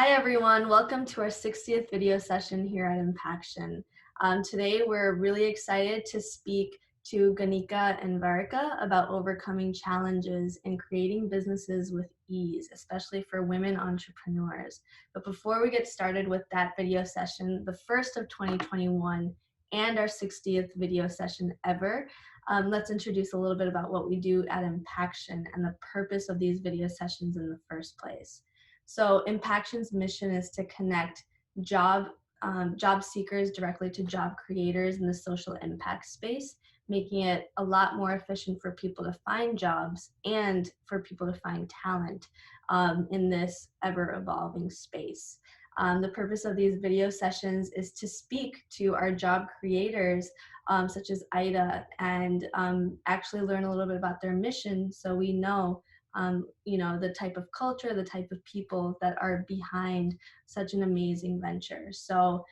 Hi everyone, welcome to our 60th video session here at Impaction. Today we're really excited to speak to Ghanika and Varika about overcoming challenges and creating businesses with ease, especially for women entrepreneurs. But before we get started with that video session, the first of 2021 and our 60th video session ever, let's introduce a little bit about what we do at Impaction and the purpose of these video sessions in the first place. So Impaction's mission is to connect job seekers directly to job creators in the social impact space, making it a lot more efficient for people to find jobs and for people to find talent in this ever-evolving space. The purpose of these video sessions is to speak to our job creators, such as IIDA, and actually learn a little bit about their mission so we know the type of culture, the type of people that are behind such an amazing venture. So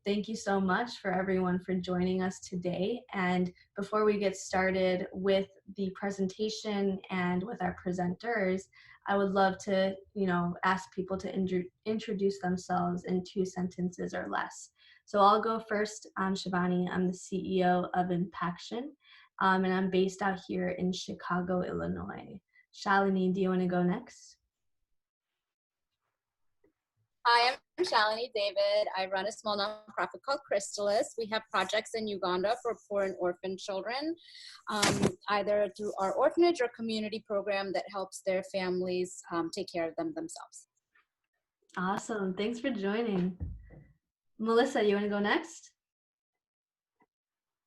thank you so much for everyone for joining us today. And before we get started with the presentation and with our presenters, I would love to, ask people to introduce themselves in 2 sentences or less. So I'll go first. I'm Shivani. I'm the CEO of Impaction, and I'm based out here in Chicago, Illinois. Shalini, do you want to go next? Hi, I'm Shalini David. I run a small nonprofit called Chrysalis. We have projects in Uganda for poor and orphan children, either through our orphanage or community program that helps their families take care of them themselves. Awesome. Thanks for joining. Melissa, you want to go next?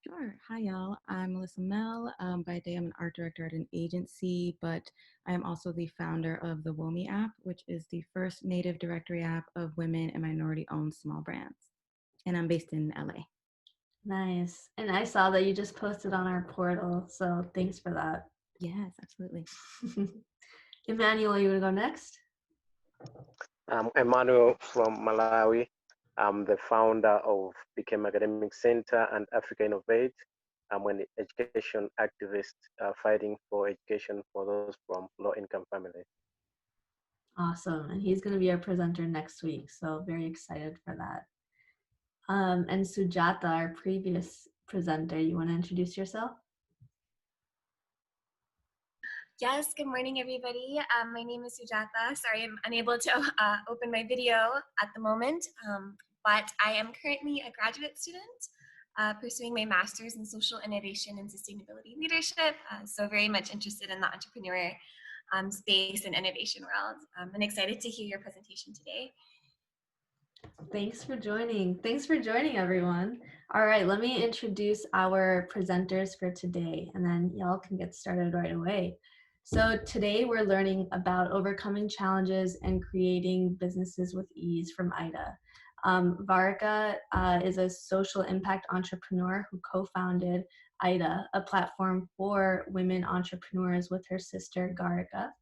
Sure. Hi, y'all. I'm Melissa Mell. By day, I'm an art director at an agency, but I am also the founder of the WOMI app, which is the first native directory app of women and minority-owned small brands. And I'm based in LA. Nice. And I saw that you just posted on our portal, so thanks for that. Yes, absolutely. Emmanuel, you want to go next? I'm Emmanuel from Malawi. I'm the founder of Became Academic Center and Africa Innovate. I'm an education activist fighting for education for those from low-income families. Awesome. And he's going to be our presenter next week, so very excited for that. And Sujata, our previous presenter, you want to introduce yourself? Yes, good morning, everybody. My name is Sujata. Sorry, I'm unable to open my video at the moment, but I am currently a graduate student pursuing my master's in social innovation and sustainability leadership. So very much interested in the entrepreneur space and innovation world. And excited to hear your presentation today. Thanks for joining. Thanks for joining, everyone. All right, let me introduce our presenters for today, and then y'all can get started right away. So today we're learning about overcoming challenges and creating businesses with ease from IIDA. Varika is a social impact entrepreneur who co-founded IIDA, a platform for women entrepreneurs, with her sister Ghanika,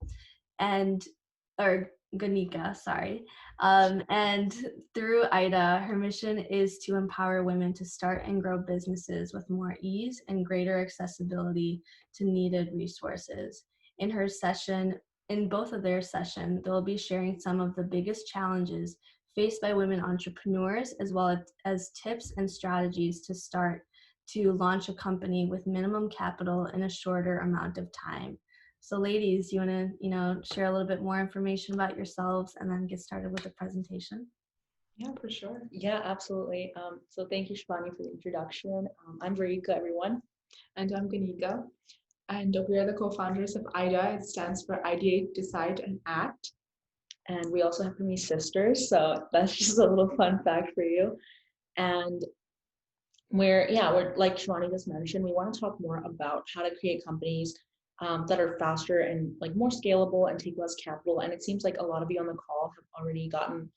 sorry. And through IIDA, her mission is to empower women to start and grow businesses with more ease and greater accessibility to needed resources. In both of their sessions, they'll be sharing some of the biggest challenges faced by women entrepreneurs, as well as tips and strategies to launch a company with minimum capital in a shorter amount of time. So ladies, you want to, share a little bit more information about yourselves and then get started with the presentation? Yeah, for sure. Yeah, absolutely. So thank you, Shivani, for the introduction. I'm Varika, everyone. And I'm Ghanika. And we are the co-founders of IIDA. It stands for Ideate, Decide, and Act. And we also have me sisters, so that's just a little fun fact for you. And we're like Shivani just mentioned, we want to talk more about how to create companies that are faster and like more scalable and take less capital. And it seems like a lot of you on the call have already gotten,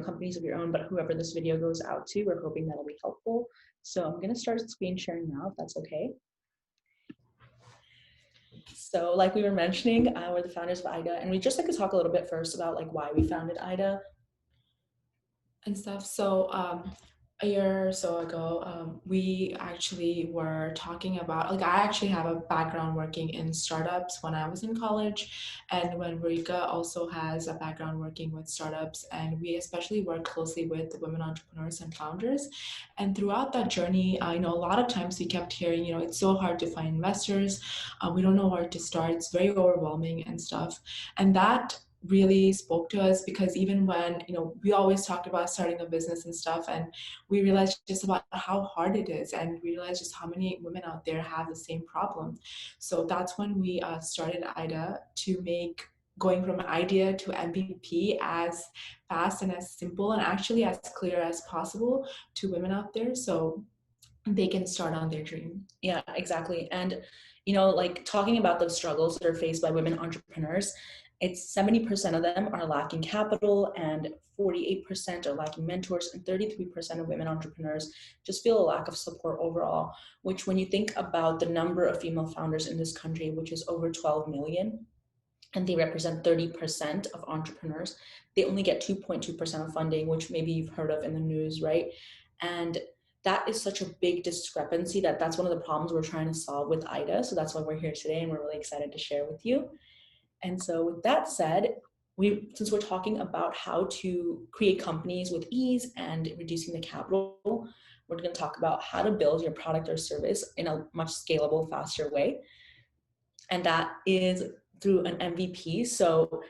companies of your own, but whoever this video goes out to, we're hoping that'll be helpful. So I'm going to start screen sharing now, if that's okay. So like we were mentioning, we're the founders of IIDA, and we just like to talk a little bit first about like why we founded IIDA and stuff. So a year or so ago, we actually were talking about, like, I actually have a background working in startups when I was in college, and when Varika also has a background working with startups, and we especially work closely with the women entrepreneurs and founders. And throughout that journey, I know a lot of times we kept hearing, it's so hard to find investors. We don't know where to start. It's very overwhelming and stuff. And that really spoke to us, because even when we always talked about starting a business and stuff, and we realized just about how hard it is, and we realized just how many women out there have the same problem. So that's when we started IIDA, to make going from idea to MVP as fast and as simple and actually as clear as possible to women out there, so they can start on their dream. Yeah, exactly. And like, talking about the struggles that are faced by women entrepreneurs, it's 70% of them are lacking capital, and 48% are lacking mentors, and 33% of women entrepreneurs just feel a lack of support overall, which, when you think about the number of female founders in this country, which is over 12 million, and they represent 30% of entrepreneurs, they only get 2.2% of funding, which maybe you've heard of in the news, right? And that is such a big discrepancy that's one of the problems we're trying to solve with IIDA. So that's why we're here today, and we're really excited to share with you. And so with that said, since we're talking about how to create companies with ease and reducing the capital, we're going to talk about how to build your product or service in a much scalable, faster way. And that is through an MVP. So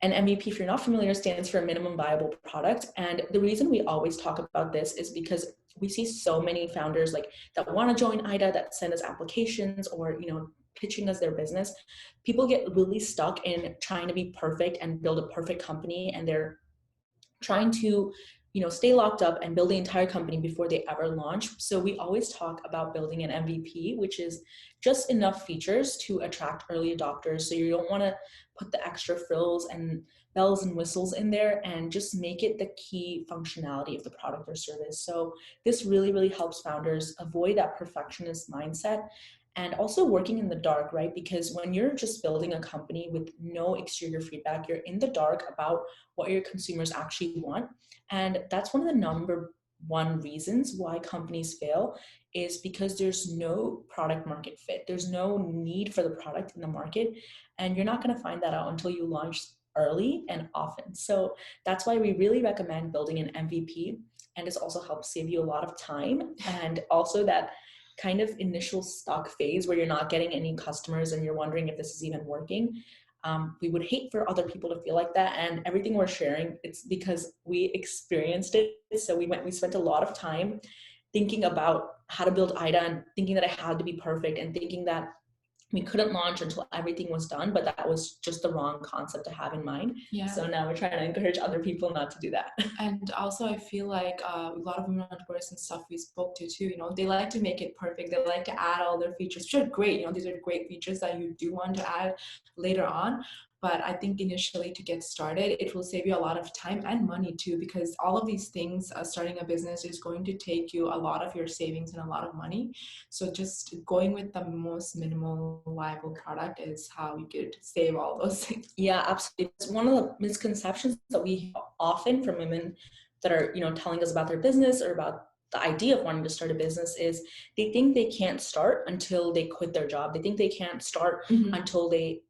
an MVP, if you're not familiar, stands for a minimum viable product. And the reason we always talk about this is because we see so many founders that want to join IIDA, that send us applications, or pitching us their business. People get really stuck in trying to be perfect and build a perfect company, and they're trying to stay locked up and build the entire company before they ever launch. So we always talk about building an MVP, which is just enough features to attract early adopters. So you don't want to put the extra frills and bells and whistles in there, and just make it the key functionality of the product or service. So this really, really helps founders avoid that perfectionist mindset, and also working in the dark, right? Because when you're just building a company with no exterior feedback, you're in the dark about what your consumers actually want. And that's one of the number one reasons why companies fail, is because there's no product market fit. There's no need for the product in the market, and you're not going to find that out until you launch early and often. So that's why we really recommend building an MVP, and this also helps save you a lot of time, and also that kind of initial stuck phase where you're not getting any customers and you're wondering if this is even working. We would hate for other people to feel like that, and everything we're sharing, it's because we experienced it. So we spent a lot of time thinking about how to build IIDA, and thinking that it had to be perfect, and thinking that we couldn't launch until everything was done, but that was just the wrong concept to have in mind. Yeah. So now we're trying to encourage other people not to do that. And also, I feel like a lot of women entrepreneurs and stuff we spoke to too, they like to make it perfect. They like to add all their features, which are great. These are great features that you do want to add later on. But I think initially, to get started, it will save you a lot of time and money too, because all of these things, starting a business is going to take you a lot of your savings and a lot of money. So just going with the most minimal viable product is how you could save all those things. Yeah, absolutely. It's one of the misconceptions that we hear often from women that are, telling us about their business or about the idea of wanting to start a business, is they think they can't start until they quit their job. They think they can't start until they,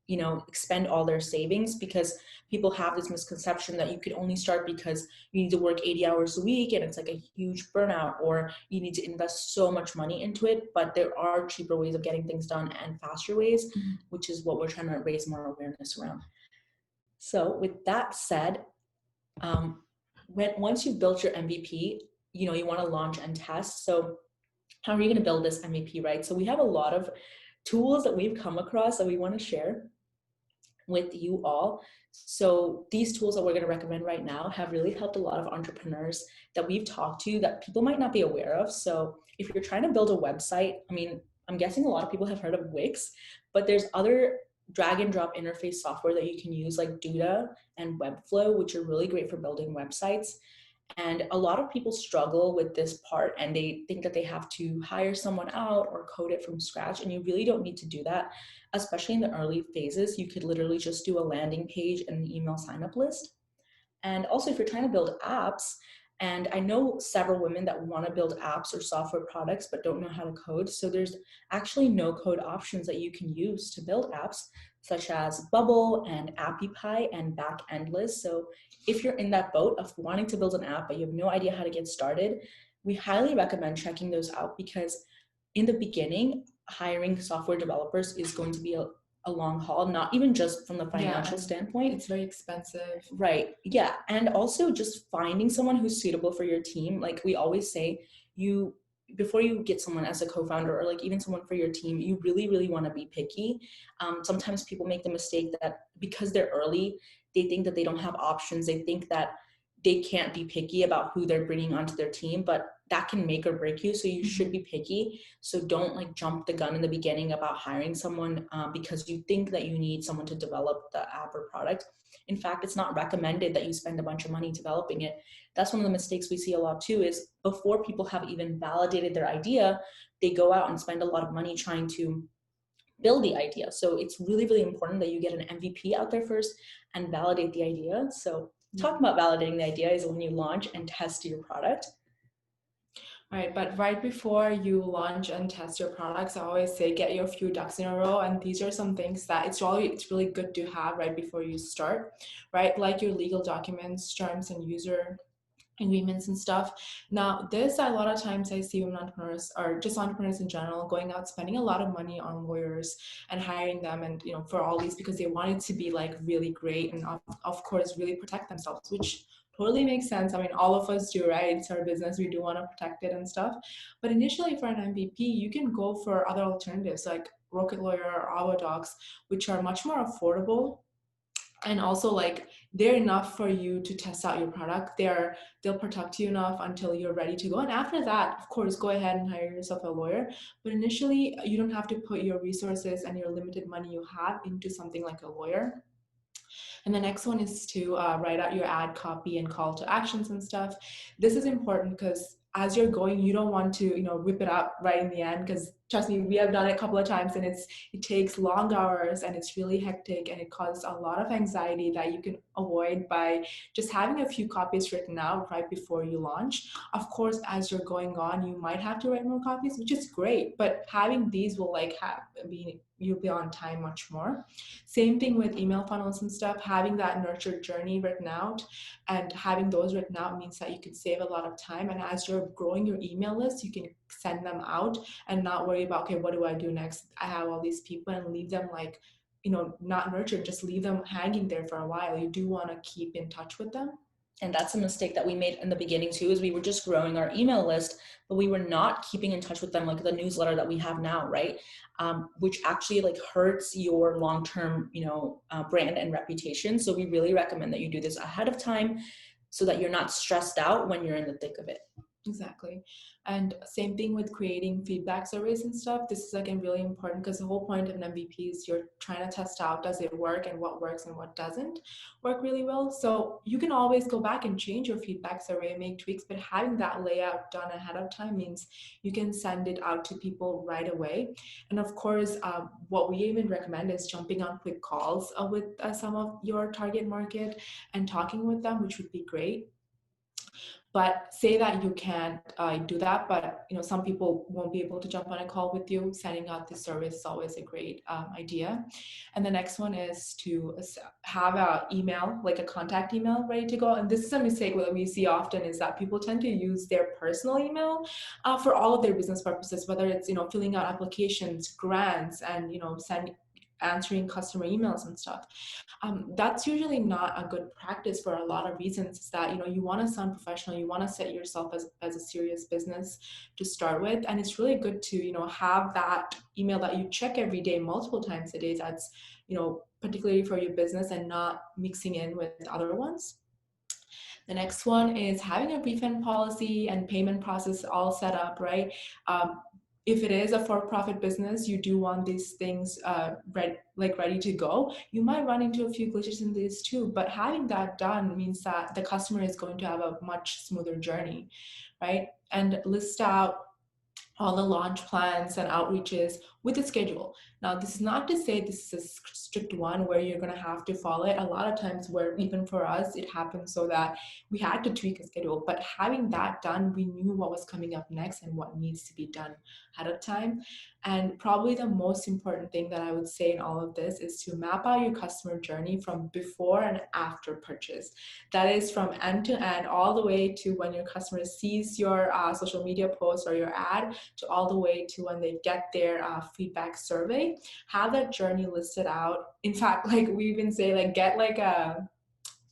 expend all their savings, because people have this misconception that you could only start because you need to work 80 hours a week and it's like a huge burnout, or you need to invest so much money into it. But there are cheaper ways of getting things done and faster ways, which is what we're trying to raise more awareness around. So with that said, once you've built your MVP, you want to launch and test. So how are you going to build this MVP, right? So we have a lot of tools that we've come across that we want to share with you all. So these tools that we're going to recommend right now have really helped a lot of entrepreneurs that we've talked to that people might not be aware of. So if you're trying to build a website, I'm guessing a lot of people have heard of Wix, but there's other drag and drop interface software that you can use, like Duda and Webflow, which are really great for building websites. And a lot of people struggle with this part, and they think that they have to hire someone out or code it from scratch. And you really don't need to do that, especially in the early phases. You could literally just do a landing page and an email sign-up list. And also, if you're trying to build apps And I know several women that want to build apps or software products but don't know how to code. So there's actually no code options that you can use to build apps, such as Bubble and AppyPie and Backendless. So if you're in that boat of wanting to build an app but you have no idea how to get started, we highly recommend checking those out, because in the beginning, hiring software developers is going to be a long haul, not even just from the financial standpoint. It's very expensive. Right. Yeah. And also just finding someone who's suitable for your team. Like we always say, before you get someone as a co-founder or like even someone for your team, you really, really want to be picky. Sometimes people make the mistake that because they're early, they think that they don't have options. They think that they can't be picky about who they're bringing onto their team, but that can make or break you. So you should be picky. So don't like jump the gun in the beginning about hiring someone because you think that you need someone to develop the app or product. In fact, it's not recommended that you spend a bunch of money developing it. That's one of the mistakes we see a lot too, is before people have even validated their idea, they go out and spend a lot of money trying to build the idea. So it's really, really important that you get an MVP out there first and validate the idea. So talking about validating the idea is when you launch and test your product. Right, but right before you launch and test your products, I always say get your few ducks in a row, and these are some things that it's really good to have right before you start, right? Like your legal documents, terms and user agreements and stuff. Now, this a lot of times I see women entrepreneurs or just entrepreneurs in general going out spending a lot of money on lawyers and hiring them, and for all these, because they want it to be like really great and of course really protect themselves, which totally makes sense. I mean, all of us do, right? It's our business, we do want to protect it and stuff. But initially for an MVP, you can go for other alternatives like Rocket Lawyer or Avodocs, which are much more affordable. And also like they're enough for you to test out your product. They'll protect you enough until you're ready to go. And after that, of course, go ahead and hire yourself a lawyer. But initially, you don't have to put your resources and your limited money you have into something like a lawyer. And the next one is to write out your ad copy and call to actions and stuff. This is important because as you're going, you don't want to, whip it up right in the end, because trust me, we have done it a couple of times and it takes long hours and it's really hectic and it causes a lot of anxiety that you can avoid by just having a few copies written out right before you launch. Of course, as you're going on, you might have to write more copies, which is great, but having these will you'll be on time much more. Same thing with email funnels and stuff. Having that nurture journey written out and having those written out means that you can save a lot of time. And as you're growing your email list, you can send them out and not worry about, okay, what do I do next? I have all these people, and leave them like, not nurtured, just leave them hanging there for a while. You do want to keep in touch with them. And that's a mistake that we made in the beginning too, is we were just growing our email list, but we were not keeping in touch with them like the newsletter that we have now, right? Which actually like hurts your long-term, brand and reputation. So we really recommend that you do this ahead of time so that you're not stressed out when you're in the thick of it. Exactly. And same thing with creating feedback surveys and stuff. This is again really important because the whole point of an MVP is you're trying to test out, does it work, and what works and what doesn't work really well. So you can always go back and change your feedback survey and make tweaks, but having that layout done ahead of time means you can send it out to people right away. And of course, what we even recommend is jumping on quick calls with some of your target market and talking with them, which would be great. But say that you can't do that, but some people won't be able to jump on a call with you. Sending out this service is always a great idea. And the next one is to have an email, like a contact email ready to go. And this is a mistake that we see often, is that people tend to use their personal email for all of their business purposes, whether it's filling out applications, grants, and answering customer emails and stuff. That's usually not a good practice for a lot of reasons. Is that you want to sound professional, you want to set yourself as a serious business to start with, and it's really good to have that email that you check every day, multiple times a day. That's particularly for your business, and not mixing in with other ones. The next one is having a refund policy and payment process all set up, right? If it is a for-profit business, you do want these things ready to go. You might run into a few glitches in this too, but having that done means that the customer is going to have a much smoother journey, right? And list out all the launch plans and outreaches with a schedule. Now, this is not to say this is a strict one where you're going to have to follow it. A lot of times where even for us, it happens so that we had to tweak a schedule, but having that done, we knew what was coming up next and what needs to be done ahead of time. And probably the most important thing that I would say in all of this is to map out your customer journey from before and after purchase. That is from end to end, all the way to when your customer sees your social media post or your ad, to all the way to when they get their feedback survey. Have that journey listed out. In fact, like we even say, like get like a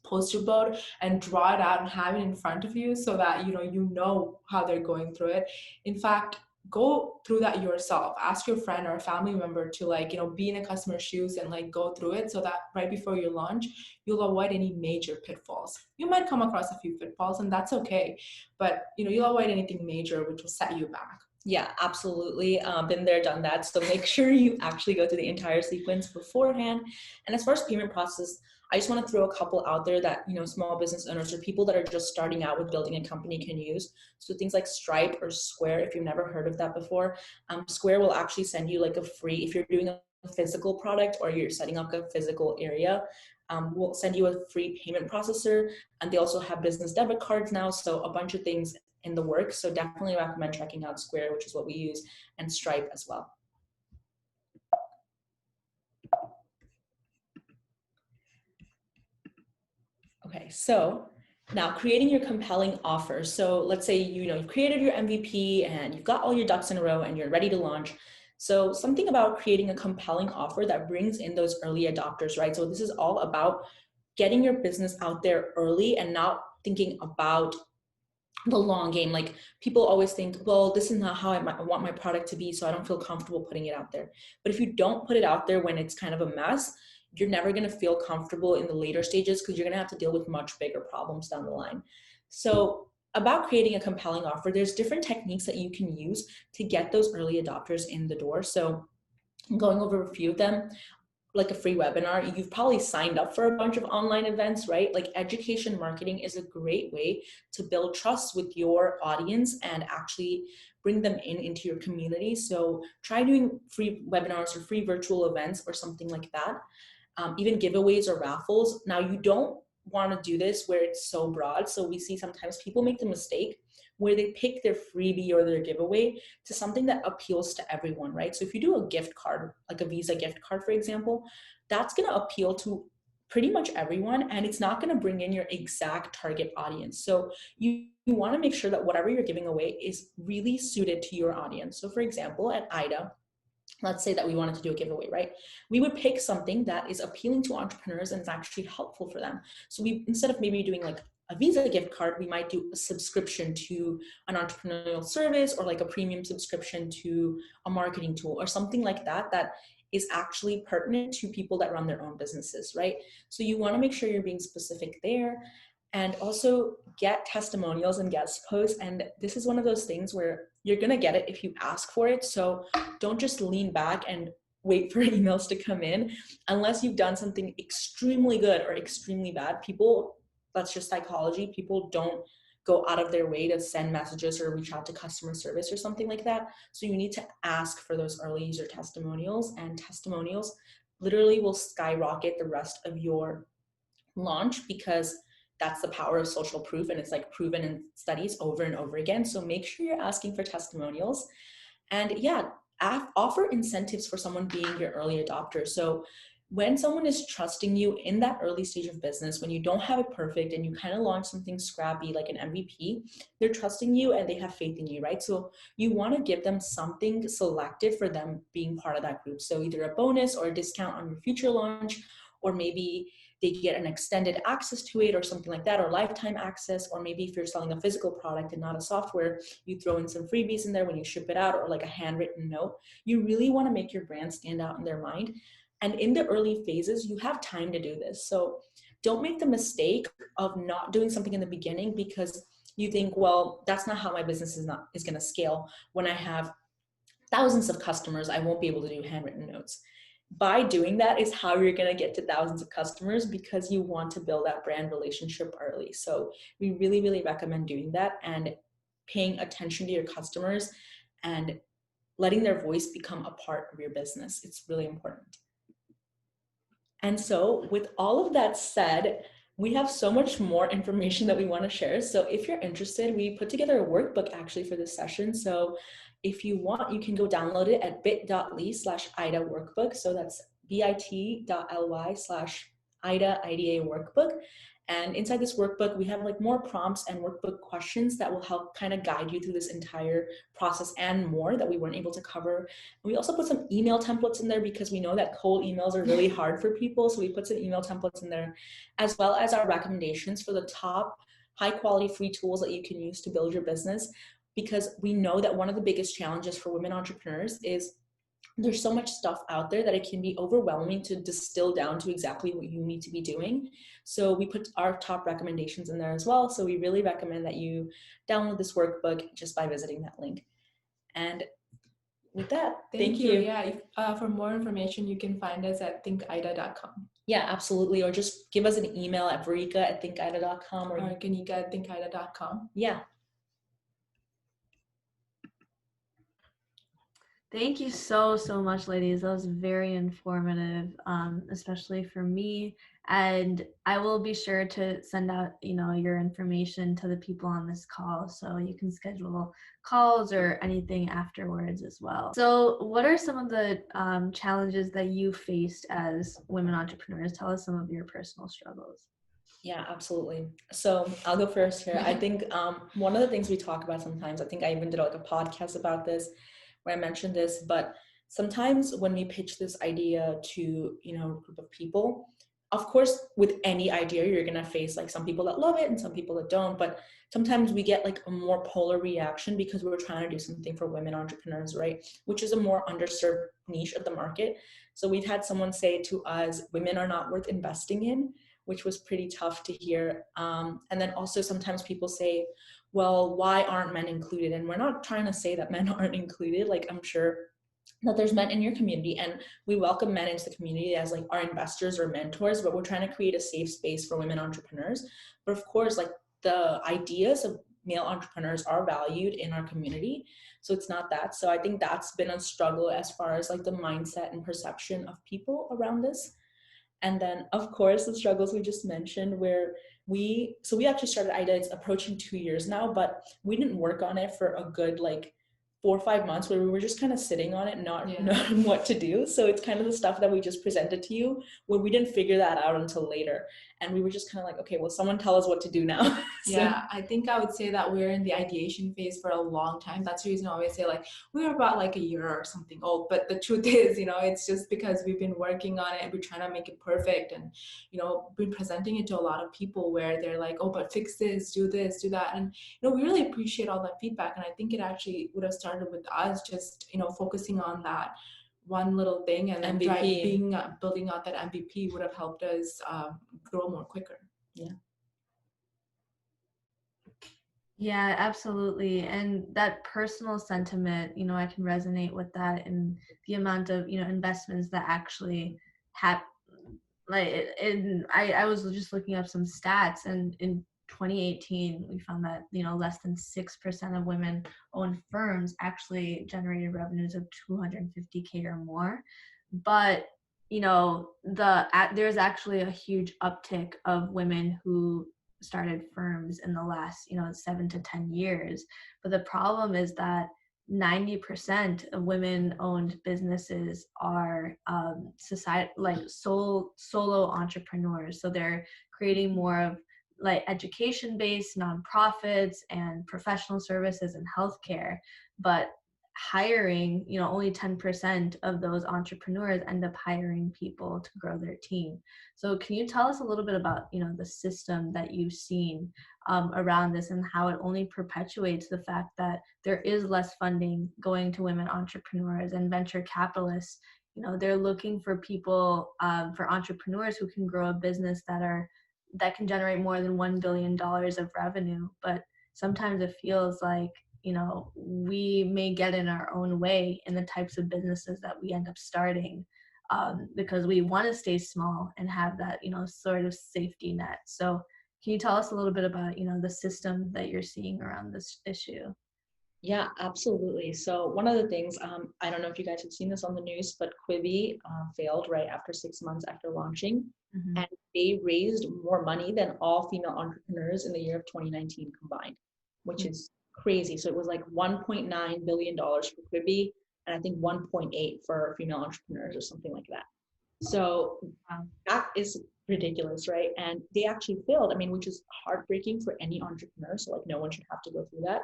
poster board and draw it out and have it in front of you so that you know how they're going through it. In fact, go through that yourself. Ask your friend or a family member to be in a customer's shoes and like go through it so that right before your launch you'll avoid any major pitfalls. You might come across a few pitfalls and that's okay, but you'll avoid anything major which will set you back. Yeah, absolutely. Been there, done that. So make sure you actually go through the entire sequence beforehand. And as far as payment process, I just want to throw a couple out there that, small business owners or people that are just starting out with building a company can use. So things like Stripe or Square, if you've never heard of that before, Square will actually send you like a free, if you're doing a physical product or you're setting up a physical area, we'll send you a free payment processor. And they also have business debit cards now. So a bunch of things in the works. So definitely recommend checking out Square, which is what we use, and Stripe as well. Okay, so now creating your compelling offer. So let's say, you've created your MVP and you've got all your ducks in a row and you're ready to launch. So something about creating a compelling offer that brings in those early adopters, right? So this is all about getting your business out there early and not thinking about the long game. Like people always think, well, this is not how I want my product to be, so I don't feel comfortable putting it out there. But if you don't put it out there when it's kind of a mess, you're never going to feel comfortable in the later stages because you're going to have to deal with much bigger problems down the line. So about creating a compelling offer, there's different techniques that you can use to get those early adopters in the door. So I'm going over a few of them. Like a free webinar, you've probably signed up for a bunch of online events, right? Like education marketing is a great way to build trust with your audience and actually bring them into your community. So try doing free webinars or free virtual events or something like that. Even giveaways or raffles. Now you don't want to do this where it's so broad. So we see sometimes people make the mistake where they pick their freebie or their giveaway to something that appeals to everyone, right? So if you do a gift card, like a Visa gift card, for example, that's going to appeal to pretty much everyone, and it's not going to bring in your exact target audience. So you want to make sure that whatever you're giving away is really suited to your audience. So for example, at IIDA, let's say that we wanted to do a giveaway, right? We would pick something that is appealing to entrepreneurs and is actually helpful for them. So we, instead of maybe doing like a Visa gift card, we might do a subscription to an entrepreneurial service or like a premium subscription to a marketing tool or something like that, that is actually pertinent to people that run their own businesses, right? So you want to make sure you're being specific there. And also get testimonials and guest posts. And this is one of those things where you're going to get it if you ask for it. So don't just lean back and wait for emails to come in unless you've done something extremely good or extremely bad. People, that's just psychology. People don't go out of their way to send messages or reach out to customer service or something like that. So you need to ask for those early user testimonials, and testimonials literally will skyrocket the rest of your launch because that's the power of social proof, and it's like proven in studies over and over again. So make sure you're asking for testimonials, and yeah, offer incentives for someone being your early adopter. So when someone is trusting you in that early stage of business, when you don't have it perfect and you kind of launch something scrappy like an MVP, they're trusting you and they have faith in you, right? So you want to give them something selected for them being part of that group. So either a bonus or a discount on your future launch, or maybe they get an extended access to it or something like that, or lifetime access. Or maybe if you're selling a physical product and not a software, you throw in some freebies in there when you ship it out, or like a handwritten note. You really want to make your brand stand out in their mind. And in the early phases, you have time to do this. So don't make the mistake of not doing something in the beginning because you think, well, that's not how my business is going to scale. When I have thousands of customers, I won't be able to do handwritten notes. By doing that is how you're going to get to thousands of customers, because you want to build that brand relationship early. So we really, really recommend doing that and paying attention to your customers and letting their voice become a part of your business. It's really important. And so with all of that said, we have so much more information that we want to share. So if you're interested, we put together a workbook actually for this session. So if you want, you can go download it at bit.ly/IDA workbook. So that's bit.ly/IDA workbook. And inside this workbook, we have like more prompts and workbook questions that will help kind of guide you through this entire process and more that we weren't able to cover. We also put some email templates in there because we know that cold emails are really hard for people. So we put some email templates in there, as well as our recommendations for the top high quality free tools that you can use to build your business. Because we know that one of the biggest challenges for women entrepreneurs is there's so much stuff out there that it can be overwhelming to distill down to exactly what you need to be doing. So we put our top recommendations in there as well. So we really recommend that you download this workbook just by visiting that link. And with that, thank you. Yeah, for more information, you can find us at thinkida.com. Yeah, absolutely. Or just give us an email at varika@thinkida.com or Ghanika@thinkida.com. Yeah. Thank you so much, ladies. That was very informative, especially for me. And I will be sure to send out, your information to the people on this call, so you can schedule calls or anything afterwards as well. So what are some of the challenges that you faced as women entrepreneurs? Tell us some of your personal struggles. Yeah, absolutely. So I'll go first here. I think one of the things we talk about sometimes, I think I even did like a podcast about this, where I mentioned this, but sometimes when we pitch this idea to, a group of people, of course, with any idea, you're going to face like some people that love it and some people that don't, but sometimes we get like a more polar reaction because we're trying to do something for women entrepreneurs, right? Which is a more underserved niche of the market. So we've had someone say to us, women are not worth investing in, which was pretty tough to hear. And then also sometimes people say, well, why aren't men included? And we're not trying to say that men aren't included. Like, I'm sure that there's men in your community, and we welcome men into the community as like our investors or mentors, but we're trying to create a safe space for women entrepreneurs. But of course, like the ideas of male entrepreneurs are valued in our community. So it's not that. So I think that's been a struggle as far as like the mindset and perception of people around this. And then, of course, the struggles we just mentioned, where we actually started IIDA, it's approaching 2 years now, but we didn't work on it for a good like 4 or 5 months, where we were just kind of sitting on it, not knowing what to do. So it's kind of the stuff that we just presented to you, where we didn't figure that out until later. And we were just kind of like, okay, well, someone tell us what to do now. So, yeah, I think I would say that we're in the ideation phase for a long time. That's the reason I always say like we're about like a year or something old. But the truth is, it's just because we've been working on it and we're trying to make it perfect, and been presenting it to a lot of people where they're like, oh, but fix this, do that. And we really appreciate all that feedback. And I think it actually would have started with us just focusing on that one little thing, and then building out that MVP would have helped us grow more quicker. Yeah, absolutely. And that personal sentiment, I can resonate with that, and the amount of, investments that actually have, like, I was just looking up some stats, and in 2018, we found that, less than 6% of women-owned firms actually generated revenues of 250K or more. But, there's actually a huge uptick of women who started firms in the last 7 to 10 years. But the problem is that 90% of women-owned businesses are solo entrepreneurs. So they're creating more of like education-based nonprofits and professional services and healthcare, but hiring, only 10% of those entrepreneurs end up hiring people to grow their team. So can you tell us a little bit about, the system that you've seen around this, and how it only perpetuates the fact that there is less funding going to women entrepreneurs, and venture capitalists, they're looking for people, for entrepreneurs who can grow a business that can generate more than $1 billion of revenue. But sometimes it feels like, we may get in our own way in the types of businesses that we end up starting, because we want to stay small and have that, sort of safety net. So can you tell us a little bit about, the system that you're seeing around this issue? Yeah, absolutely. So one of the things, I don't know if you guys have seen this on the news, but Quibi failed right after 6 months after launching, Mhm. and they raised more money than all female entrepreneurs in the year of 2019 combined, which Mm. is crazy. So it was like $1.9 billion for Quibi, and I think 1.8 for female entrepreneurs or something like that. So Wow. that is ridiculous, right? And they actually failed. I mean, which is heartbreaking for any entrepreneur. So like no one should have to go through that.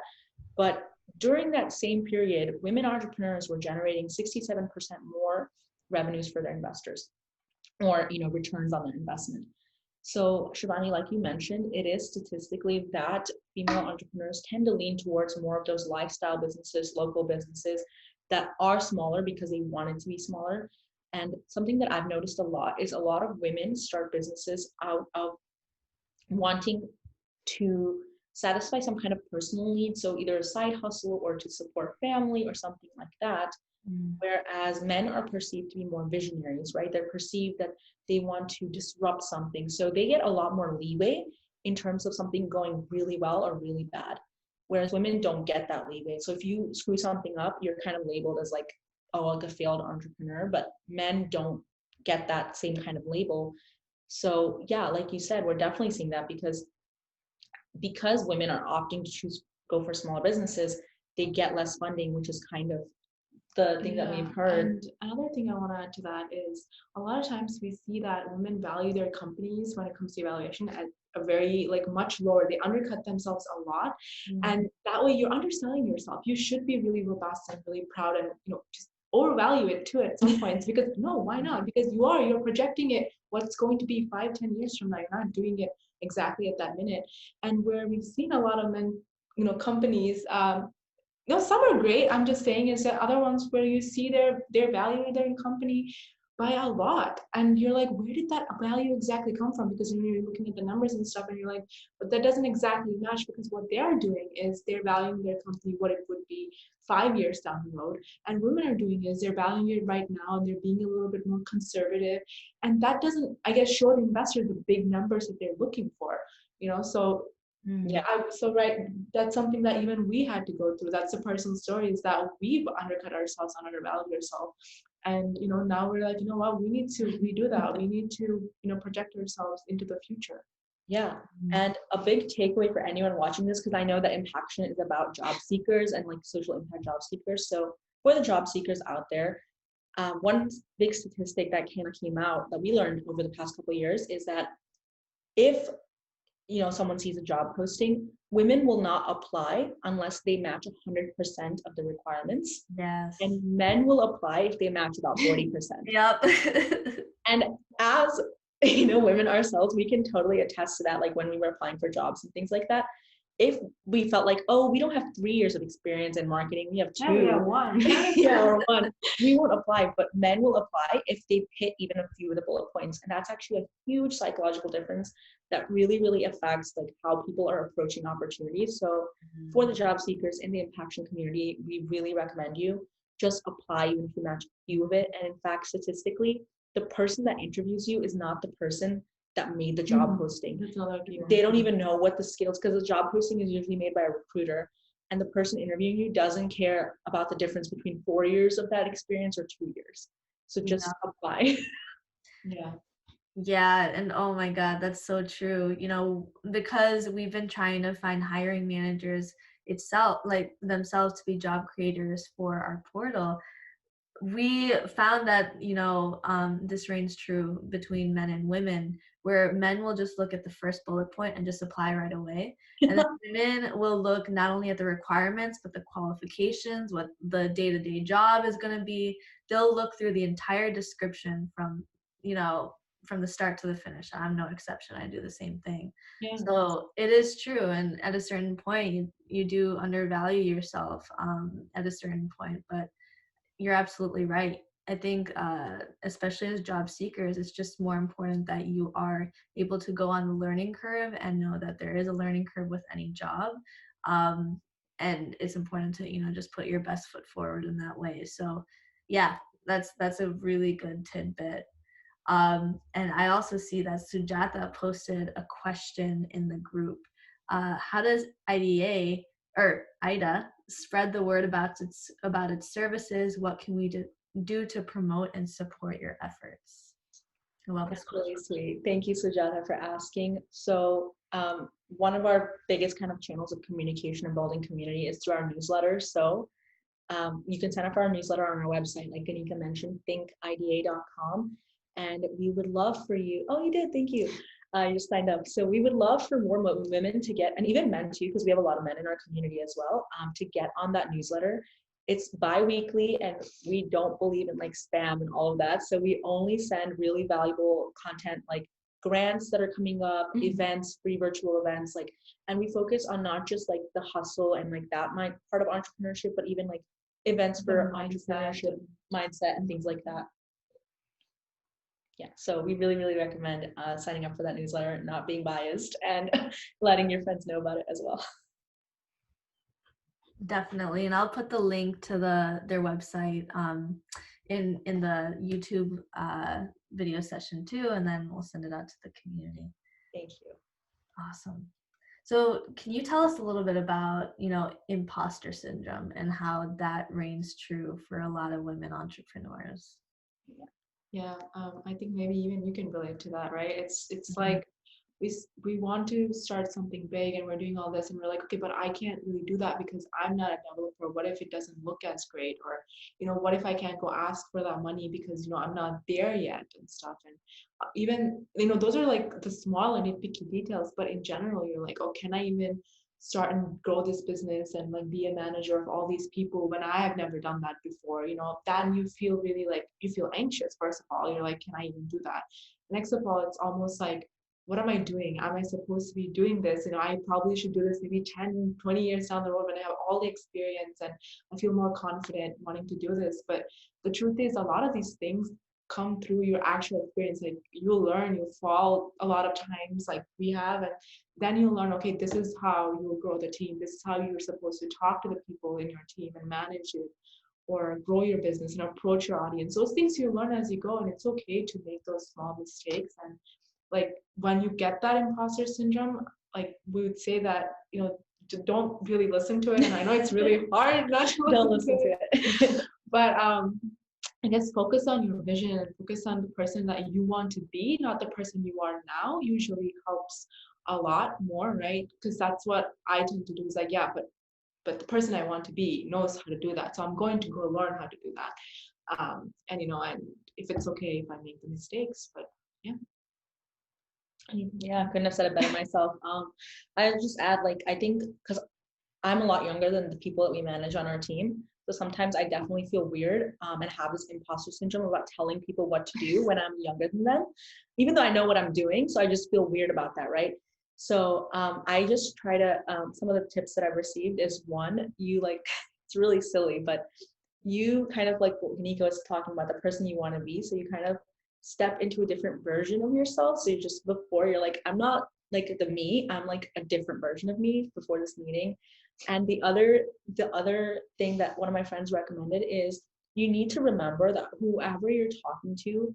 But during that same period, women entrepreneurs were generating 67% more revenues for their investors, or returns on their investment. So Shivani, like you mentioned, it is statistically that female entrepreneurs tend to lean towards more of those lifestyle businesses, local businesses that are smaller because they want it to be smaller. And something that I've noticed a lot is a lot of women start businesses out of wanting to satisfy some kind of personal need, so either a side hustle or to support family or something like that. Mm. Whereas men are perceived to be more visionaries, right? They're perceived that they want to disrupt something, so they get a lot more leeway in terms of something going really well or really bad, whereas women don't get that leeway. So if you screw something up, you're kind of labeled as like, oh, like a failed entrepreneur, but men don't get that same kind of label. So yeah, like you said, we're definitely seeing that because women are opting to choose go for smaller businesses, they get less funding, which is kind of the thing that Yeah, we've heard. and another thing I want to add to that is a lot of times we see that women value their companies when it comes to evaluation at a very like much lower. They undercut themselves a lot, and that way you're underselling yourself. You should be really robust and really proud, and just overvalue it too at some points, because no, why not? Because you're projecting it what's going to be 5-10 years from now. You're not doing it exactly at that minute. And where we've seen a lot of men, companies, no, some are great. I'm just saying is that other ones where you see their value in their company by a lot, and you're like, where did that value exactly come from? Because you're looking at the numbers and stuff, and you're like, but that doesn't exactly match, because what they are doing is they're valuing their company what it would be 5 years down the road, and women are doing is they're valuing it right now, and they're being a little bit more conservative, and that doesn't, I guess, show the investor the big numbers that they're looking for. So Yeah, so right, that's something that even we had to go through. That's the personal stories that we've undercut ourselves and undervalued ourselves. And now we're like, you know what, we need to redo that. We need to, project ourselves into the future. yeah. And a big takeaway for anyone watching this, because I know that Impaction is about job seekers and like social impact job seekers. So for the job seekers out there, one big statistic that kind of came out that we learned over the past couple of years is that if someone sees a job posting, women will not apply unless they match 100% of the requirements, Yes. and men will apply if they match about 40%. Yep. And as women ourselves, we can totally attest to that. Like when we were applying for jobs and things like that, if we felt like, oh, we don't have 3 years of experience in marketing, we have 2. Yeah, we have one. Yeah, or 1. We won't apply, but men will apply if they hit even a few of the bullet points. And that's actually a huge psychological difference that really, really affects like how people are approaching opportunities. So for the job seekers in the Impaction community, we really recommend you just apply even if you match a few of it. And in fact, statistically, the person that interviews you is not the person that made the job posting. They don't even know what the skills, because the job posting is usually made by a recruiter, and the person interviewing you doesn't care about the difference between 4 years of that experience or 2 years. So just apply. Yeah. Yeah, and oh my God, that's so true. Because we've been trying to find hiring managers itself, like themselves, to be job creators for our portal, we found that this reigns true between men and women, where men will just look at the first bullet point and just apply right away, and then women will look not only at the requirements but the qualifications, what the day-to-day job is going to be. They'll look through the entire description from the start to the finish. I'm no exception. I do the same thing. Yeah. So it is true, and at a certain point you do undervalue yourself at a certain point, but you're absolutely right. I think, especially as job seekers, it's just more important that you are able to go on the learning curve and know that there is a learning curve with any job. And it's important to, just put your best foot forward in that way. So yeah, that's a really good tidbit. And I also see that Sujata posted a question in the group. How does IDA or IDA spread the word about its services? What can we do to promote and support your efforts? I love this That's question. really sweet. Thank you, Sujata, for asking. So one of our biggest kind of channels of communication and building community is through our newsletter. So you can sign up for our newsletter on our website, like Ghanika mentioned, thinkida.com. And we would love for you, oh, you did, thank you. You just signed up. So we would love for more women to get, and even men too, because we have a lot of men in our community as well, to get on that newsletter. It's bi-weekly and we don't believe in like spam and all of that. So we only send really valuable content like grants that are coming up, events, free virtual events, like, and we focus on not just like the hustle and like that part of entrepreneurship, but even like events for entrepreneurship, mindset, and things like that. Yeah, so we really, really recommend signing up for that newsletter, not being biased, and letting your friends know about it as well. Definitely, and I'll put the link to their website in the YouTube video session too, and then we'll send it out to the community. Thank you. Awesome. So can you tell us a little bit about, imposter syndrome and how that reigns true for a lot of women entrepreneurs? Yeah, I think maybe even you can relate to that, right? It's like we want to start something big and we're doing all this and we're like, okay, but I can't really do that because I'm not a developer. What if it doesn't look as great? Or, what if I can't go ask for that money because, I'm not there yet and stuff. And even, those are like the small and nitpicky details, but in general, you're like, oh, can I even start and grow this business and like be a manager of all these people when I have never done that before? Then you feel really like, you feel anxious. First of all, you're like, can I even do that? Next of all, it's almost like, what am I doing? Am I supposed to be doing this? I probably should do this maybe 10, 20 years down the road when I have all the experience and I feel more confident wanting to do this. But the truth is, a lot of these things come through your actual experience. Like you'll learn, you'll fall a lot of times like we have, and then you'll learn, okay, this is how you'll grow the team. This is how you're supposed to talk to the people in your team and manage it, or grow your business and approach your audience. Those things you learn as you go, and it's okay to make those small mistakes. And like when you get that imposter syndrome, like we would say that, don't really listen to it. And I know it's really hard not to listen to it. But I guess focus on your vision and focus on the person that you want to be, not the person you are now, usually helps a lot more, right? Because that's what I tend to do is like, yeah, but the person I want to be knows how to do that. So I'm going to go learn how to do that. And if it's okay if I make the mistakes, but yeah. Yeah, I couldn't have said it better myself. I'll just add, like, I think because I'm a lot younger than the people that we manage on our team, so sometimes I definitely feel weird and have this imposter syndrome about telling people what to do when I'm younger than them, even though I know what I'm doing. So I just feel weird about that, right? So I just try to, some of the tips that I've received is one, it's really silly, but you kind of like what Ghanika was talking about, the person you want to be. So you kind of step into a different version of yourself. So you're like, I'm not like the me, I'm like a different version of me before this meeting. And the other thing that one of my friends recommended is you need to remember that whoever you're talking to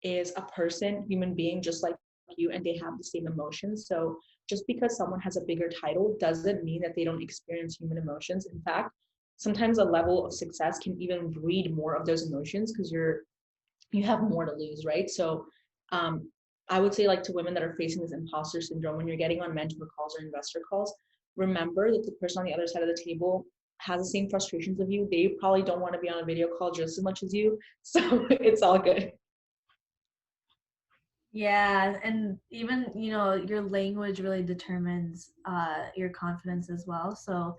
is a person, human being, just like you, and they have the same emotions. So just because someone has a bigger title doesn't mean that they don't experience human emotions. In fact, sometimes a level of success can even breed more of those emotions because you have more to lose, right? So I would say, like, to women that are facing this imposter syndrome, when you're getting on mentor calls or investor calls, remember that the person on the other side of the table has the same frustrations of you. They probably don't want to be on a video call just as much as you. So it's all good. Yeah, and even, your language really determines your confidence as well. So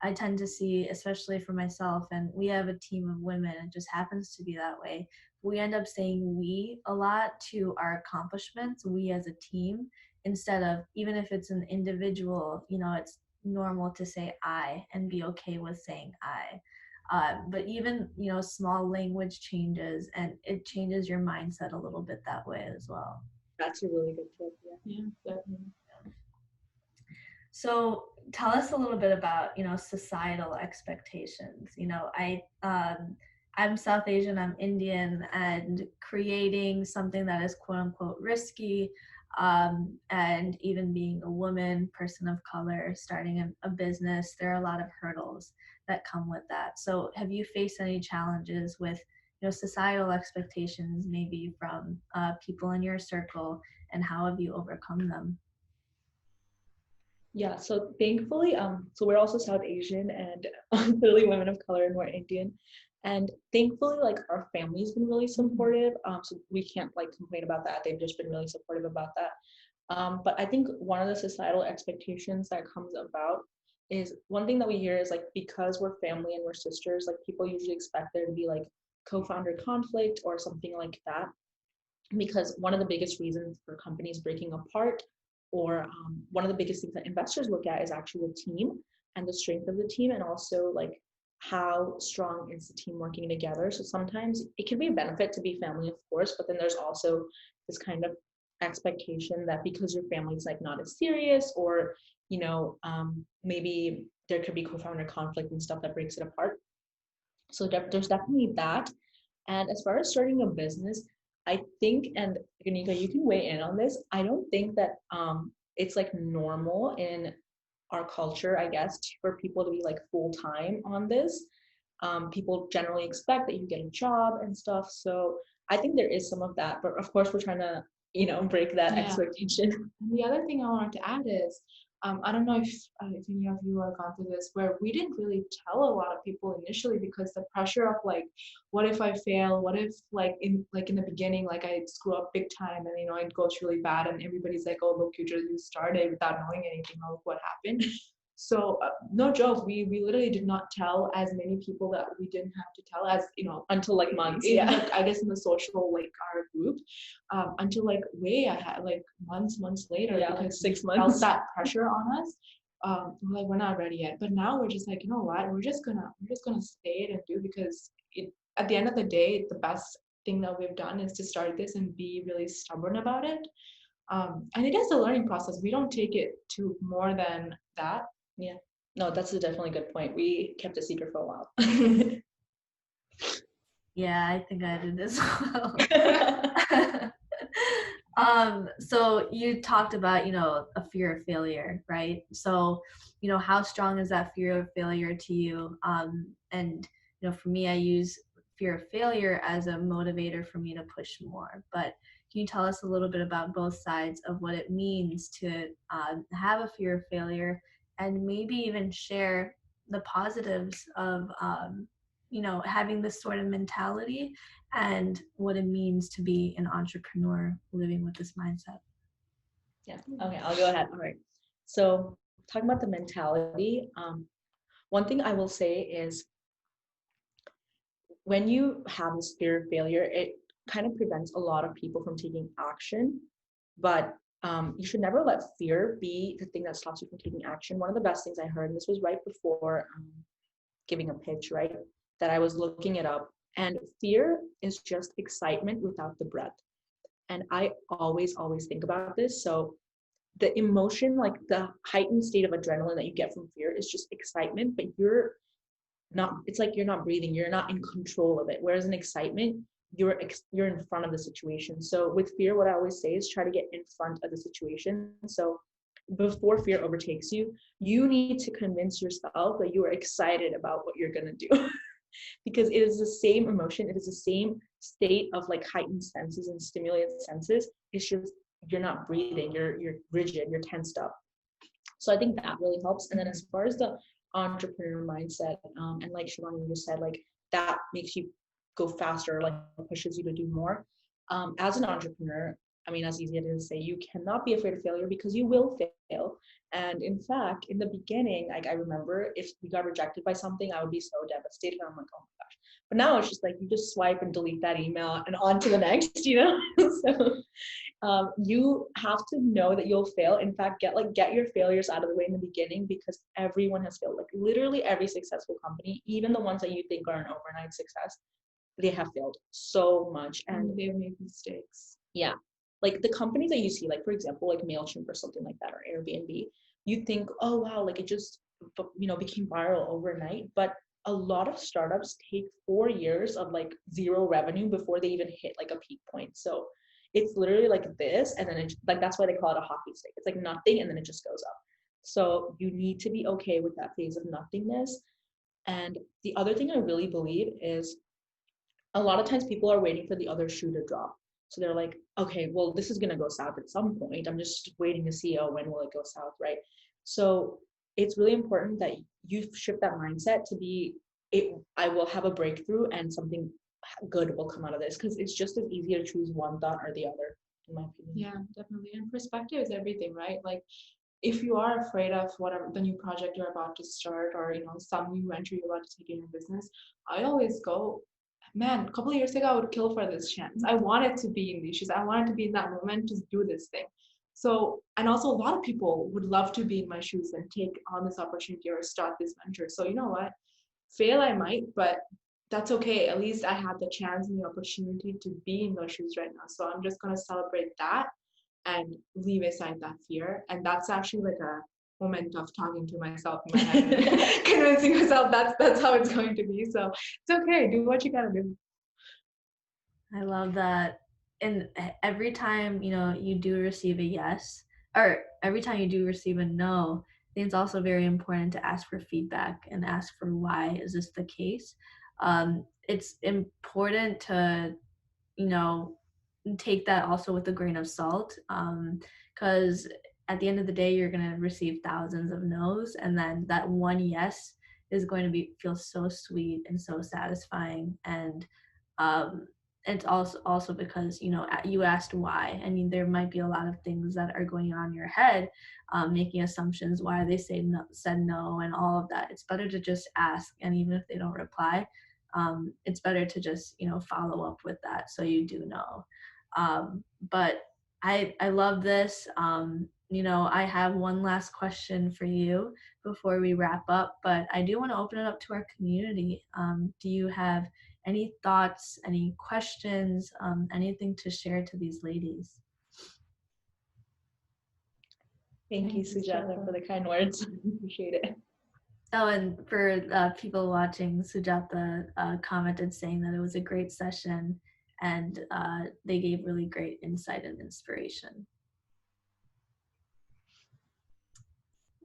I tend to see, especially for myself, and we have a team of women, it just happens to be that way. We end up saying we a lot to our accomplishments, we as a team, instead of, even if it's an individual, it's normal to say I and be okay with saying I. But even, small language changes, and it changes your mindset a little bit that way as well. That's a really good tip. Yeah, definitely. So tell us a little bit about, societal expectations. I'm South Asian, I'm Indian, and creating something that is quote unquote risky, and even being a woman, person of color, starting a business, there are a lot of hurdles that come with that. So have you faced any challenges with societal expectations, maybe from people in your circle, and how have you overcome them? Yeah, so thankfully, so we're also South Asian and clearly women of color and we're Indian. And thankfully, like our family's been really supportive. So we can't like complain about that. They've just been really supportive about that. But I think one of the societal expectations that comes about is one thing that we hear is like because we're family and we're sisters, like people usually expect there to be like co-founder conflict or something like that. Because one of the biggest reasons for companies breaking apart or one of the biggest things that investors look at is actually the team and the strength of the team and also like how strong is the team working together. So sometimes it can be a benefit to be family, of course, but then there's also this kind of expectation that because your family's like not as serious or maybe there could be co-founder conflict and stuff that breaks it apart. So there's definitely that. And as far as starting a business, I think, and Ghanika, you can weigh in on this. I don't think that it's like normal in our culture, I guess, for people to be like full time on this. People generally expect that you get a job and stuff. So I think there is some of that, but of course we're trying to, break that expectation. And the other thing I wanted to add is, I don't know if any of you have gone through this, where we didn't really tell a lot of people initially because the pressure of like, what if I fail? What if in the beginning, like I screw up big time and it goes really bad and everybody's like, oh look, you just started without knowing anything of what happened. So no joke, we literally did not tell as many people that we didn't have to tell as until like months. I guess in the social like our group, until like way ahead, like months later, because like 6 felt months. that pressure on us. We're like, we're not ready yet, but now we're just like, you know what, we're just gonna say it and do, because at the end of the day, the best thing that we've done is to start this and be really stubborn about it. And it is a learning process. We don't take it to more than that. Yeah. No, that's a definitely good point. We kept it secret for a while. Yeah, I think I did as well. So you talked about, a fear of failure, right? So, how strong is that fear of failure to you? And, for me, I use fear of failure as a motivator for me to push more. But can you tell us a little bit about both sides of what it means to have a fear of failure, and maybe even share the positives of having this sort of mentality and what it means to be an entrepreneur living with this mindset? Yeah. Okay, I'll go ahead. All right. So talking about the mentality, one thing I will say is when you have this fear of failure, it kind of prevents a lot of people from taking action. But you should never let fear be the thing that stops you from taking action. One of the best things I heard, and this was right before giving a pitch, right? That I was looking it up. And fear is just excitement without the breath. And I always think about this. So the emotion, like the heightened state of adrenaline that you get from fear is just excitement, but it's like you're not breathing, you're not in control of it. Whereas in excitement, you're in front of the situation. So with fear, what I always say is try to get in front of the situation. So before fear overtakes you, you need to convince yourself that you are excited about what you're going to do. Because it is the same emotion, it is the same state of like heightened senses and stimulated senses. It's just you're not breathing, you're rigid, you're tensed up. So I think that really helps. And then as far as the entrepreneur mindset, and like Shivani just said, like that makes you go faster, like pushes you to do more. As an entrepreneur, I mean, as easy as it is to say, you cannot be afraid of failure because you will fail. And in fact, in the beginning, like I remember if we got rejected by something, I would be so devastated. I'm like, oh my gosh. But now it's just like you just swipe and delete that email and on to the next, So you have to know that you'll fail. In fact, get your failures out of the way in the beginning, because everyone has failed. Like literally every successful company, even the ones that you think are an overnight success, they have failed so much and they've made mistakes. Yeah. Like the companies that you see, like for example, like MailChimp or something like that, or Airbnb, you think, oh wow, like it just became viral overnight. But a lot of startups take 4 years of like zero revenue before they even hit like a peak point. So it's literally like this, and then it's like that's why they call it a hockey stick. It's like nothing, and then it just goes up. So you need to be okay with that phase of nothingness. And the other thing I really believe is a lot of times people are waiting for the other shoe to drop. So they're like, okay, well, this is going to go south at some point. I'm just waiting to see, oh, when will it go south, right? So it's really important that you shift that mindset to be, I will have a breakthrough and something good will come out of this, because it's just as easy to choose one thought or the other, in my opinion. Yeah, definitely. And perspective is everything, right? Like, if you are afraid of whatever the new project you're about to start, or some new venture you're about to take in your business, I always go, man, a couple of years ago I would kill for this chance. I wanted to be in these shoes. I wanted to be in that moment to do this thing. So, and also a lot of people would love to be in my shoes and take on this opportunity or start this venture. So you know what? Fail I might, but that's okay. At least I had the chance and the opportunity to be in those shoes right now. So I'm just gonna celebrate that and leave aside that fear. And that's actually like a moment of talking to myself in my head and convincing myself that's how it's going to be. So it's okay. Do what you gotta do. I love that. And every time, you do receive a yes, or every time you do receive a no, I think it's also very important to ask for feedback and ask for why is this the case. It's important to, you know, take that also with a grain of salt, because at the end of the day, you're going to receive thousands of no's, and then that one yes is going to feel so sweet and so satisfying. And um, it's also because you asked why, and there might be a lot of things that are going on in your head, making assumptions why they said no and all of that. It's better to just ask, and even if they don't reply, it's better to just follow up with that so you do know. But I love this. I have one last question for you before we wrap up, but I do want to open it up to our community. Do you have any thoughts, any questions, anything to share to these ladies? Thank you, Sujata, for the kind words. Appreciate it. Oh, and for people watching, Sujata commented saying that it was a great session, and they gave really great insight and inspiration.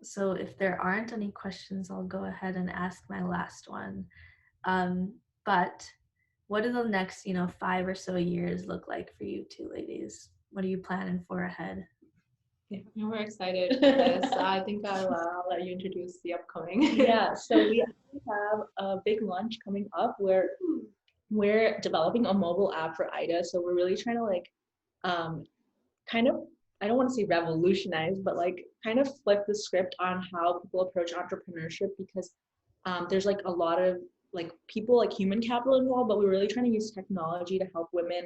So if there aren't any questions, I'll go ahead and ask my last one. But what do the next, 5 or so years look like for you two ladies? What are you planning for ahead? Yeah, we're excited for this. I think I'll let you introduce the upcoming. Yeah, so we actually have a big launch coming up where we're developing a mobile app for IIDA. So we're really trying to kind of, I don't want to say revolutionize, but kind of flip the script on how people approach entrepreneurship, because there's a lot of people human capital involved, but we're really trying to use technology to help women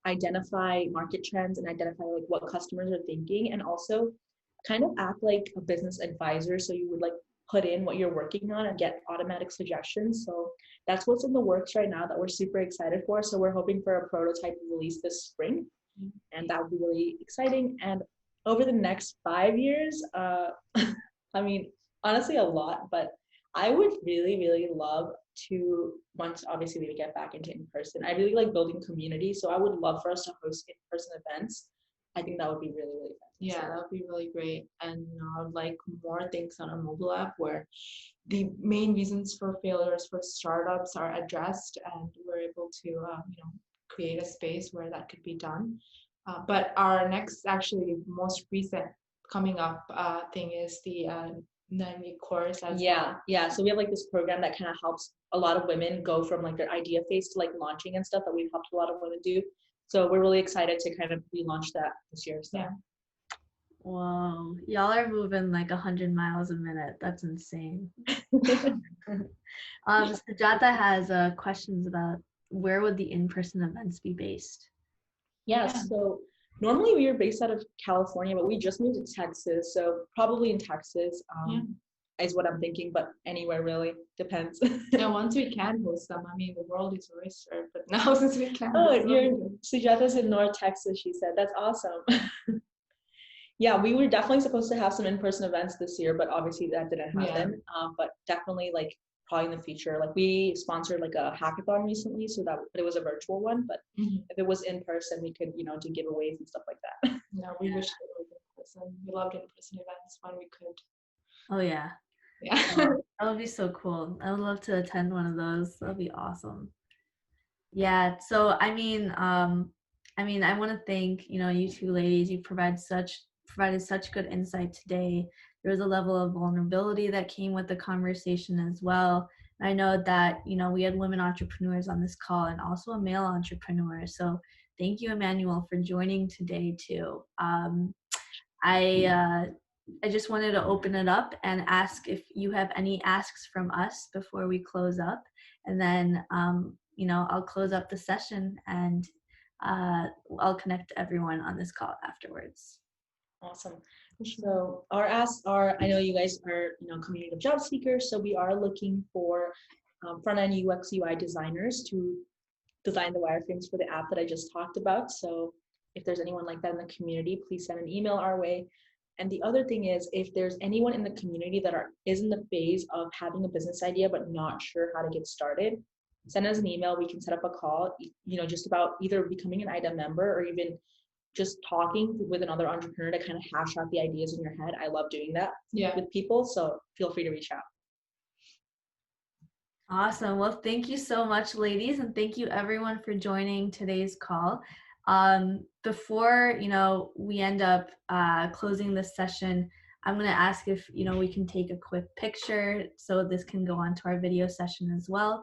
identify market trends and identify what customers are thinking, and also kind of act like a business advisor. So you would put in what you're working on and get automatic suggestions. So that's what's in the works right now that we're super excited for. So we're hoping for a prototype release this spring, and that would be really exciting. And over the next 5 years, I mean, honestly a lot, but I would really, really love to, once obviously we get back into in-person, I really like building community. So I would love for us to host in-person events. I think that would be really, really fun. Yeah, that would be really great. And I would like more things on our mobile app where the main reasons for failures for startups are addressed, and we're able to, create a space where that could be done. But our next, actually most recent coming up thing is the 9-week course as well. Yeah. So we have this program that kind of helps a lot of women go from their idea phase to launching and stuff, that we've helped a lot of women do. So we're really excited to kind of relaunch that this year. So. Yeah. Whoa, y'all are moving 100 miles a minute. That's insane. Sujata has questions about where would the in-person events be based? Yeah, so normally we are based out of California, but we just moved to Texas. So probably in Texas is what I'm thinking, but anywhere really, depends. Yeah, once we can host them, I mean, the world is our oyster, but now since we can. Sujata's in North Texas, she said. That's awesome. Yeah, we were definitely supposed to have some in-person events this year, but obviously that didn't happen. But definitely probably in the future. We sponsored a hackathon recently, so that it was a virtual one, but if it was in person, we could, do giveaways and stuff like that. No, we wish it was in person. We loved in-person events when we could. Oh yeah. Yeah. That would be so cool. I would love to attend one of those. That would be awesome. Yeah. So I want to thank, you two ladies. You provided such good insight today. There was a level of vulnerability that came with the conversation as well. I know that, we had women entrepreneurs on this call and also a male entrepreneur. So thank you, Emmanuel, for joining today too. I just wanted to open it up and ask if you have any asks from us before we close up, and then I'll close up the session and I'll connect everyone on this call afterwards. Awesome. So our asks are, I know you guys are, community of job seekers, so we are looking for front-end UX UI designers to design the wireframes for the app that I just talked about. So if there's anyone like that in the community, please send an email our way. And the other thing is, if there's anyone in the community that is in the phase of having a business idea but not sure how to get started, send us an email. We can set up a call, just about either becoming an IIDA member or even just talking with another entrepreneur to kind of hash out the ideas in your head. I love doing that with people, so feel free to reach out. Awesome. Well, thank you so much, ladies, and thank you everyone for joining today's call. Before we end up closing this session, I'm going to ask if we can take a quick picture so this can go on to our video session as well.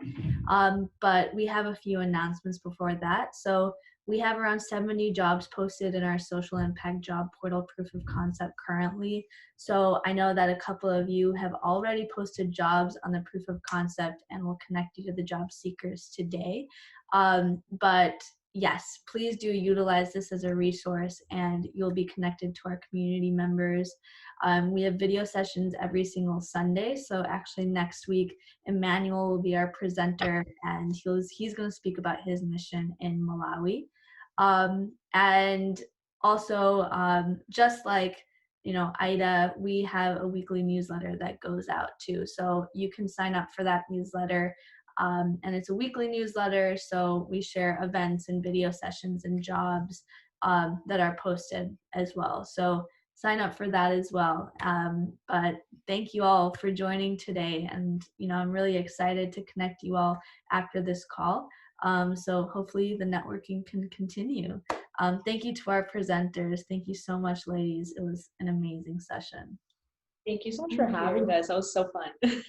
But we have a few announcements before that. So we have around 70 jobs posted in our social impact job portal proof of concept currently. So I know that a couple of you have already posted jobs on the proof of concept and we'll connect you to the job seekers today. But yes, please do utilize this as a resource and you'll be connected to our community members. We have video sessions every single Sunday. So actually next week, Emmanuel will be our presenter and he's going to speak about his mission in Malawi. And also just like IIDA, we have a weekly newsletter that goes out too. So you can sign up for that newsletter. And it's a weekly newsletter. So we share events and video sessions and jobs that are posted as well. So sign up for that as well. But thank you all for joining today. And, I'm really excited to connect you all after this call. So hopefully the networking can continue. Thank you to our presenters. Thank you so much, ladies. It was an amazing session. Thank you so much for having us. That was so fun.